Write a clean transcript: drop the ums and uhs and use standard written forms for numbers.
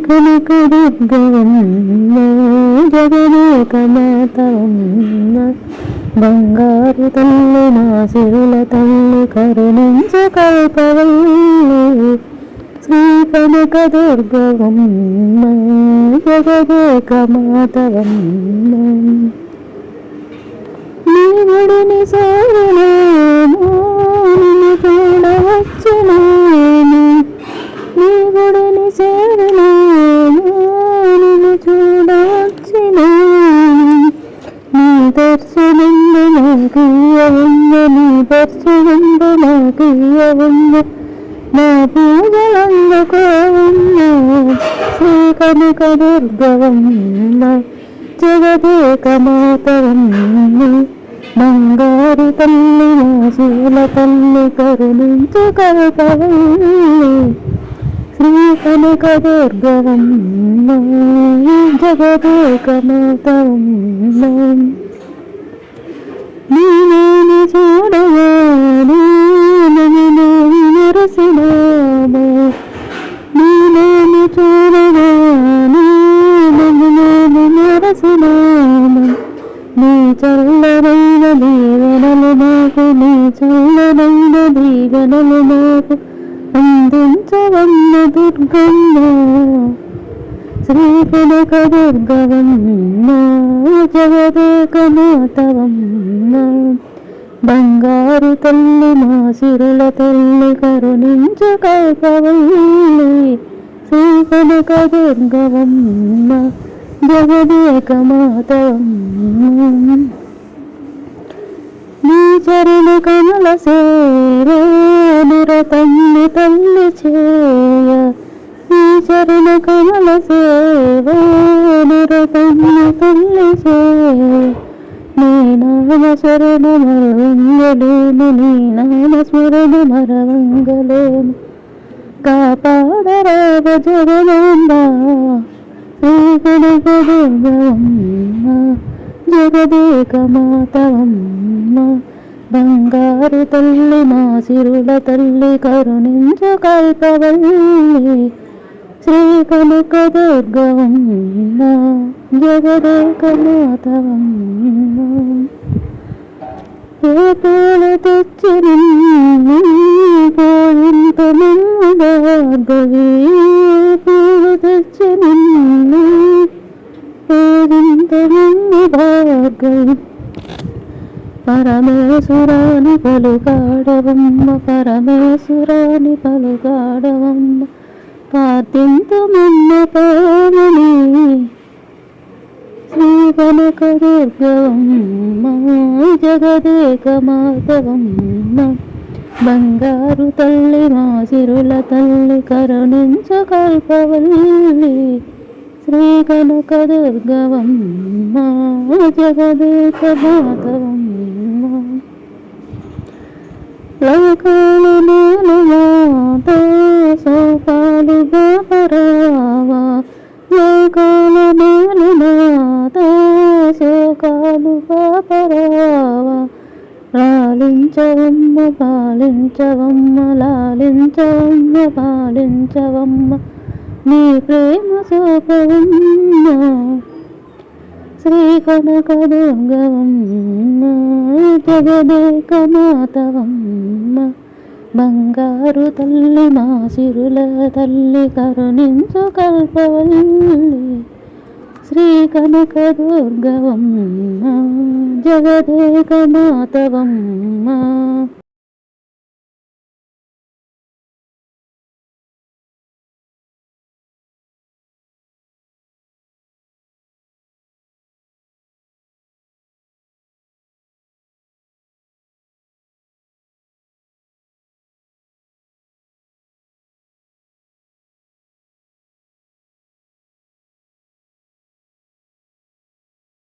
కనకదుర్గవమ్మ జగదేకమాతవమ్మ బంగారు తల్లి నా సిరుల తల్లి కరుణించ కల్పవల్లి శ్రీ కనకదుర్గవమ్మ జగదేకమాతవమ్మ నీ గుడిని సేవనాము నిన్ను చూడవచ్చునాము నీ గుడిని సేవనాము నిన్ను చూడవచ్చునాము నీ దర్శనంబు నాకియ్యవమ్మ నీ దర్శనంబు నాకియ్యవమ్మ నా పూజలందుకోవమ్మ శ్రీ కనకదుర్గవమ్మ జగదేకమాతవమ్మ బంగారు తల్లి నా శూల తల్లి కరుణించు కల్పవల్లి శ్రీ కనకదుర్గవమ్మ జగదేకమాతవమ్మ నీవేని చూడవా నన్ను నరసినామా నీవేని చూడవా నన్ను నరసినామా నీ చల్లనైన దీవెనలు మాకు నీ చల్లనైన దీవెనలు మాకు అందించవమ్మ దుర్గమ్మ శ్రీ కనకదుర్గవమ్మ జగదేకమాతవమ్మ బంగారు తల్లి మా సిరుల తల్లి కరుణించు కల్పవల్లి శ్రీ కనకదుర్గవమ్మ జగదేకమాతవమ్మ నీ చరణ కమల సేవే నిరతమ్మి తల్లి చేయ నీ చరణ కమల సేవే నిరతమ్మి తల్లి చేయ నీ నామ స్మరణ మరవంగలేము నీ నామ స్మరణ మరవంగలేము కాపాడరావ జగదంబ శ్రీ కనకదుర్గవమ్మ జగదేకమాతవమ్మ బంగారు తల్లి మా సిరుల తల్లి కరుణించు కల్పవల్లి శ్రీ కనకదుర్గవమ్మ జగదేకమాతవమ్మ ఏ పూలు తెచ్చి నిన్ను పూజింతుమమ్మ భార్గవి పూలు తెచ్చి నిన్ను పూజింతుమమ్మ భార్గవి పరమేశ్వరాని పలుకాడవమ్మ పరమేశ్వరాని పలుకాడవమ్మ ప్రార్థింతుమమ్మ పావని శ్రీ కనకదుర్గవమ్మ జగదేకమాతవమ్మ బంగారు తల్లి మా సిరుల తల్లి కరుణించు కల్పవల్లి శ్రీ కనకదుర్గవమ్మ జగదేకమాతవమ్మ లోకాలు నేను మాత సోకాలు బాపరావా లోకాలు నేను మాత శోకాలు బాపరావా లాలించవమ్మ పాలించవమ్మ లాలించవమ్మ పాలించవమ్మ నీ ప్రేమ సోపవమ్మ శ్రీ కనకదుర్గవమ్మ జగదేకమాతవమ్మ బంగారు తల్లి మా సిరుల తల్లి కరుణించు కల్పవల్లి శ్రీ కనకదుర్గవమ్మ జగదేకమాతవమ్మ